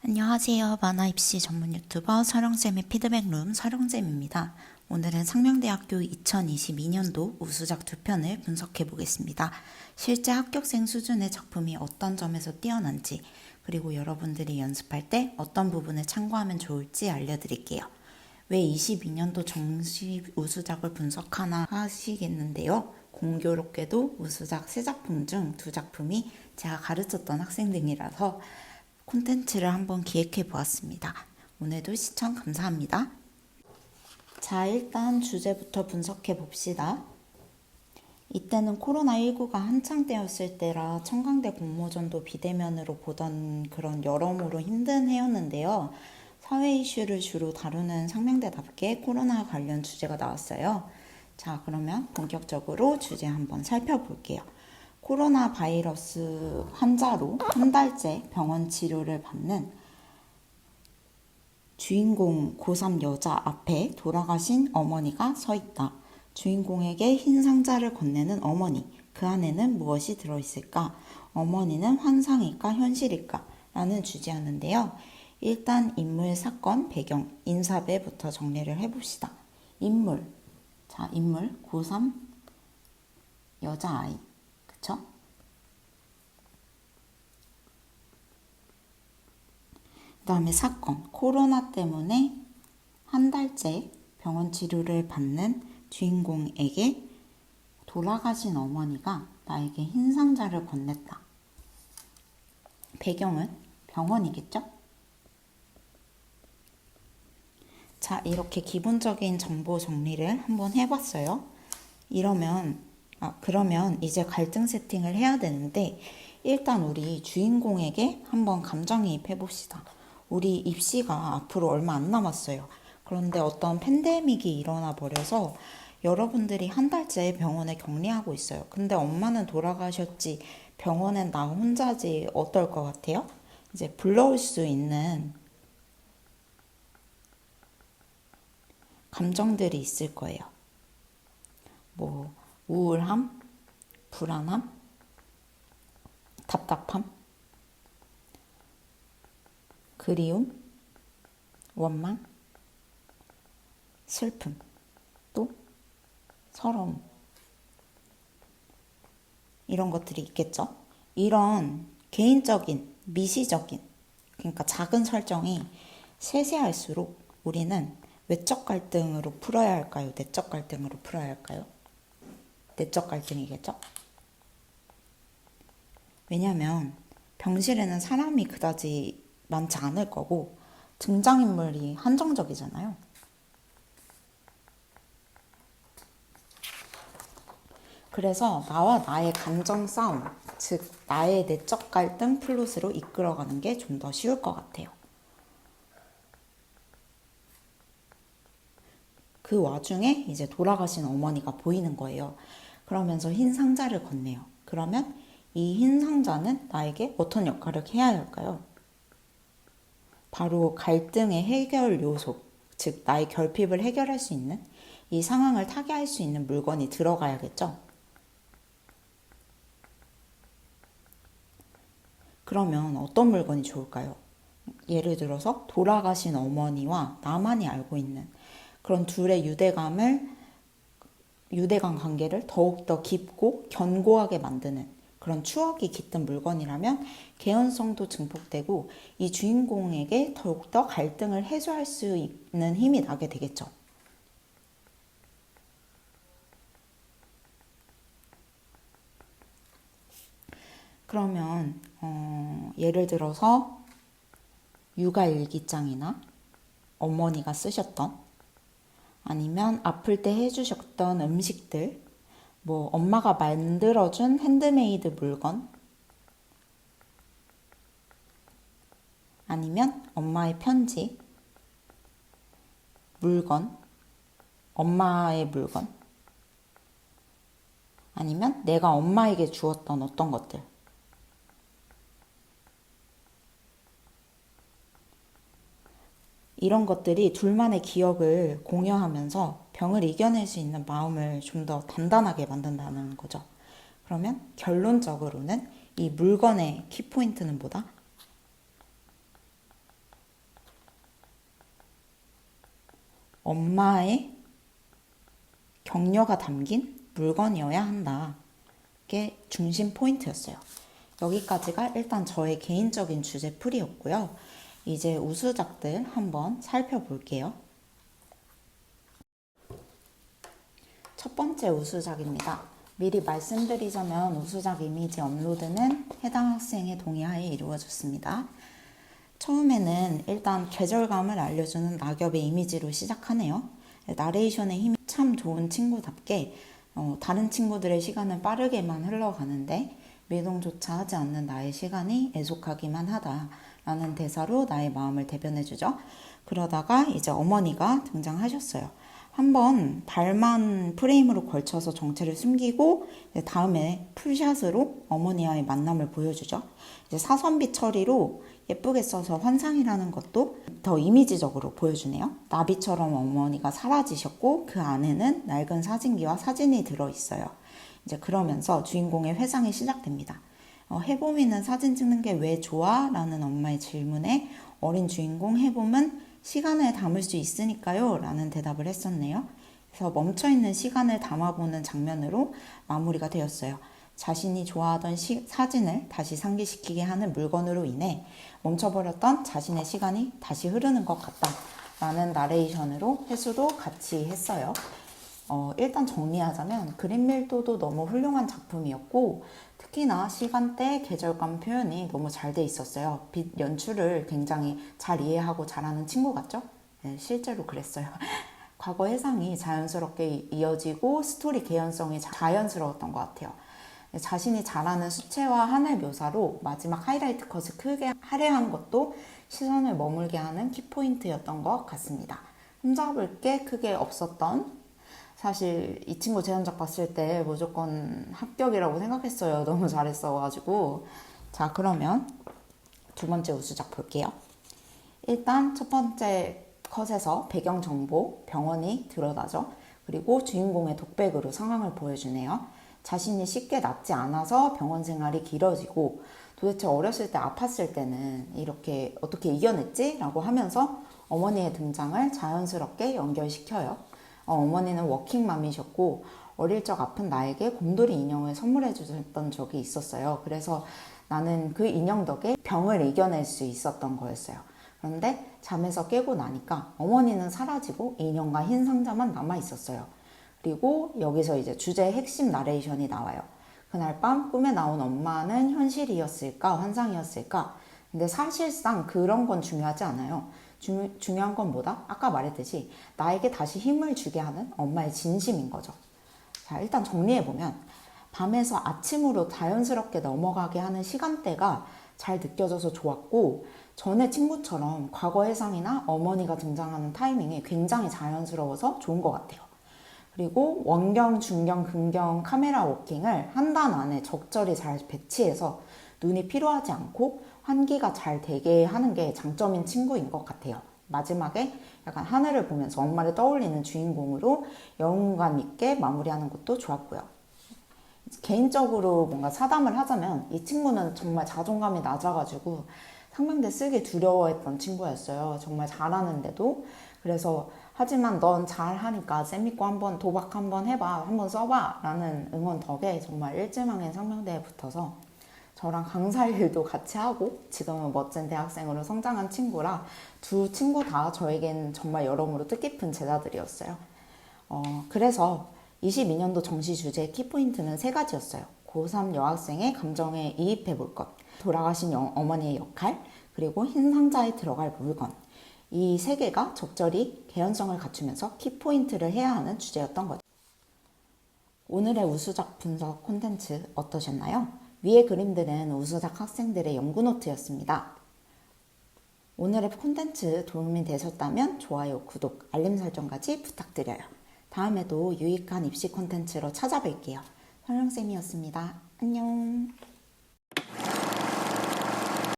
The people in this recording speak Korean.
안녕하세요. 만화 입시 전문 유튜버 서령쌤의 피드백룸 서령쌤입니다. 오늘은 상명대학교 2022년도 우수작 2편을 분석해 보겠습니다. 실제 합격생 수준의 작품이 어떤 점에서 뛰어난지, 그리고 여러분들이 연습할 때 어떤 부분을 참고하면 좋을지 알려드릴게요. 왜 22년도 정시 우수작을 분석하나 하시겠는데요. 공교롭게도 우수작 3작품 중 2작품이 제가 가르쳤던 학생들이라서 콘텐츠를 한번 기획해 보았습니다. 오늘도 시청 감사합니다. 자, 일단 주제부터 분석해 봅시다. 이때는 코로나19가 한창 때였을 때라 청강대 공모전도 비대면으로 보던 그런 여러모로 힘든 해였는데요. 사회 이슈를 주로 다루는 상명대답게 코로나 관련 주제가 나왔어요. 자, 그러면 본격적으로 주제 한번 살펴볼게요. 코로나 바이러스 환자로 한 달째 병원 치료를 받는 주인공 고3 여자 앞에 돌아가신 어머니가 서 있다. 주인공에게 흰 상자를 건네는 어머니. 그 안에는 무엇이 들어있을까? 어머니는 환상일까 현실일까? 라는 주제였는데요. 일단 인물, 사건, 배경, 인사배부터 정리를 해봅시다. 인물. 자, 인물 고3 여자아이. 그쵸? 그 다음에 사건. 코로나 때문에 한 달째 병원 치료를 받는 주인공에게 돌아가신 어머니가 나에게 흰 상자를 건넸다. 배경은 병원이겠죠? 자, 이렇게 기본적인 정보 정리를 한번 해봤어요. 그러면 이제 갈등 세팅을 해야 되는데, 일단 우리 주인공에게 한번 감정이입 해봅시다. 우리 입시가 앞으로 얼마 안 남았어요. 그런데 어떤 팬데믹이 일어나 버려서 여러분들이 한 달째 병원에 격리하고 있어요. 근데 엄마는 돌아가셨지, 병원엔 나 혼자지, 어떨 것 같아요? 이제 불러올 수 있는 감정들이 있을 거예요. 뭐 우울함, 불안함, 답답함, 그리움, 원망, 슬픔, 또 서러움, 이런 것들이 있겠죠. 이런 개인적인, 미시적인, 그러니까 작은 설정이 세세할수록 우리는 외적 갈등으로 풀어야 할까요? 내적 갈등으로 풀어야 할까요? 내적 갈등이겠죠? 왜냐면 병실에는 사람이 그다지 많지 않을 거고 등장인물이 한정적이잖아요. 그래서 나와 나의 감정 싸움, 즉 나의 내적 갈등 플롯으로 이끌어가는 게 좀 더 쉬울 것 같아요. 그 와중에 이제 돌아가신 어머니가 보이는 거예요. 그러면서 흰 상자를 건네요. 그러면 이 흰 상자는 나에게 어떤 역할을 해야 할까요? 바로 갈등의 해결 요소, 즉 나의 결핍을 해결할 수 있는, 이 상황을 타개할 수 있는 물건이 들어가야겠죠? 그러면 어떤 물건이 좋을까요? 예를 들어서 돌아가신 어머니와 나만이 알고 있는 그런 둘의 유대감 관계를 더욱더 깊고 견고하게 만드는 그런 추억이 깃든 물건이라면 개연성도 증폭되고 이 주인공에게 더욱더 갈등을 해소할 수 있는 힘이 나게 되겠죠. 그러면 예를 들어서 육아일기장이나 어머니가 쓰셨던, 아니면 아플 때 해주셨던 음식들, 뭐 엄마가 만들어준 핸드메이드 물건, 아니면 엄마의 편지, 물건, 엄마의 물건, 아니면 내가 엄마에게 주었던 어떤 것들. 이런 것들이 둘만의 기억을 공유하면서 병을 이겨낼 수 있는 마음을 좀 더 단단하게 만든다는 거죠. 그러면 결론적으로는 이 물건의 키포인트는 뭐다? 엄마의 격려가 담긴 물건이어야 한다. 게 중심 포인트였어요. 여기까지가 일단 저의 개인적인 주제풀이였고요. 이제 우수작들 한번 살펴볼게요. 첫 번째 우수작입니다. 미리 말씀드리자면 우수작 이미지 업로드는 해당 학생의 동의하에 이루어졌습니다. 처음에는 일단 계절감을 알려주는 낙엽의 이미지로 시작하네요. 나레이션의 힘이 참 좋은 친구답게 다른 친구들의 시간은 빠르게만 흘러가는데 미동조차 하지 않는 나의 시간이 애속하기만 하다라는 대사로 나의 마음을 대변해주죠. 그러다가 이제 어머니가 등장하셨어요. 한번 발만 프레임으로 걸쳐서 정체를 숨기고 다음에 풀샷으로 어머니와의 만남을 보여주죠. 이제 사선비 처리로 예쁘게 써서 환상이라는 것도 더 이미지적으로 보여주네요. 나비처럼 어머니가 사라지셨고 그 안에는 낡은 사진기와 사진이 들어있어요. 이제 그러면서 주인공의 회상이 시작됩니다. 해봄이는 사진 찍는 게 왜 좋아? 라는 엄마의 질문에 어린 주인공 해봄은 시간을 담을 수 있으니까요 라는 대답을 했었네요. 그래서 멈춰있는 시간을 담아보는 장면으로 마무리가 되었어요. 자신이 좋아하던 사진을 다시 상기시키게 하는 물건으로 인해 멈춰버렸던 자신의 시간이 다시 흐르는 것 같다 라는 나레이션으로 해수도 같이 했어요. 일단 정리하자면 그림 밀도도 너무 훌륭한 작품이었고 특히나 시간대, 계절감 표현이 너무 잘 돼 있었어요. 빛 연출을 굉장히 잘 이해하고 잘하는 친구 같죠? 네, 실제로 그랬어요. 과거 해상이 자연스럽게 이어지고 스토리 개연성이 자연스러웠던 것 같아요. 자신이 잘하는 수채화 하늘 묘사로 마지막 하이라이트 컷을 크게 할애한 것도 시선을 머물게 하는 키포인트였던 것 같습니다. 흠잡을 게 크게 없었던, 사실 이 친구 재현작 봤을 때 무조건 합격이라고 생각했어요. 너무 잘했어가지고. 자, 그러면 두 번째 우수작 볼게요. 일단 첫 번째 컷에서 배경 정보, 병원이 드러나죠. 그리고 주인공의 독백으로 상황을 보여주네요. 자신이 쉽게 낫지 않아서 병원 생활이 길어지고 도대체 어렸을 때 아팠을 때는 이렇게 어떻게 이겨냈지? 라고 하면서 어머니의 등장을 자연스럽게 연결시켜요. 어머니는 워킹맘이셨고 어릴 적 아픈 나에게 곰돌이 인형을 선물해 주셨던 적이 있었어요. 그래서 나는 그 인형 덕에 병을 이겨낼 수 있었던 거였어요. 그런데 잠에서 깨고 나니까 어머니는 사라지고 인형과 흰 상자만 남아 있었어요. 그리고 여기서 이제 주제의 핵심 나레이션이 나와요. 그날 밤 꿈에 나온 엄마는 현실이었을까 환상이었을까? 근데 사실상 그런 건 중요하지 않아요. 중요한 건 뭐다? 아까 말했듯이 나에게 다시 힘을 주게 하는 엄마의 진심인 거죠. 자, 일단 정리해보면 밤에서 아침으로 자연스럽게 넘어가게 하는 시간대가 잘 느껴져서 좋았고 전에 친구처럼 과거 해상이나 어머니가 등장하는 타이밍이 굉장히 자연스러워서 좋은 것 같아요. 그리고 원경, 중경, 근경 카메라 워킹을 한 단 안에 적절히 잘 배치해서 눈이 피로하지 않고 환기가 잘 되게 하는 게 장점인 친구인 것 같아요. 마지막에 약간 하늘을 보면서 엄마를 떠올리는 주인공으로 영웅감 있게 마무리하는 것도 좋았고요. 개인적으로 뭔가 사담을 하자면 이 친구는 정말 자존감이 낮아가지고 상명대 쓰기 두려워했던 친구였어요. 정말 잘하는데도. 그래서 하지만 넌 잘하니까 쌤 믿고 한번 도박 한번 해봐, 한번 써봐 라는 응원 덕에 정말 일지망인 상명대에 붙어서 저랑 강사 일도 같이 하고 지금은 멋진 대학생으로 성장한 친구라 두 친구 다 저에겐 정말 여러모로 뜻깊은 제자들이었어요. 그래서 22년도 정시 주제 키포인트는 세 가지였어요. 고3 여학생의 감정에 이입해 볼 것, 돌아가신 어머니의 역할, 그리고 흰 상자에 들어갈 물건. 이 세 개가 적절히 개연성을 갖추면서 키포인트를 해야 하는 주제였던 거죠. 오늘의 우수작 분석 콘텐츠 어떠셨나요? 위의 그림들은 우수작 학생들의 연구노트였습니다. 오늘의 콘텐츠 도움이 되셨다면 좋아요, 구독, 알림 설정까지 부탁드려요. 다음에도 유익한 입시 콘텐츠로 찾아뵐게요. 설령쌤이었습니다. 안녕.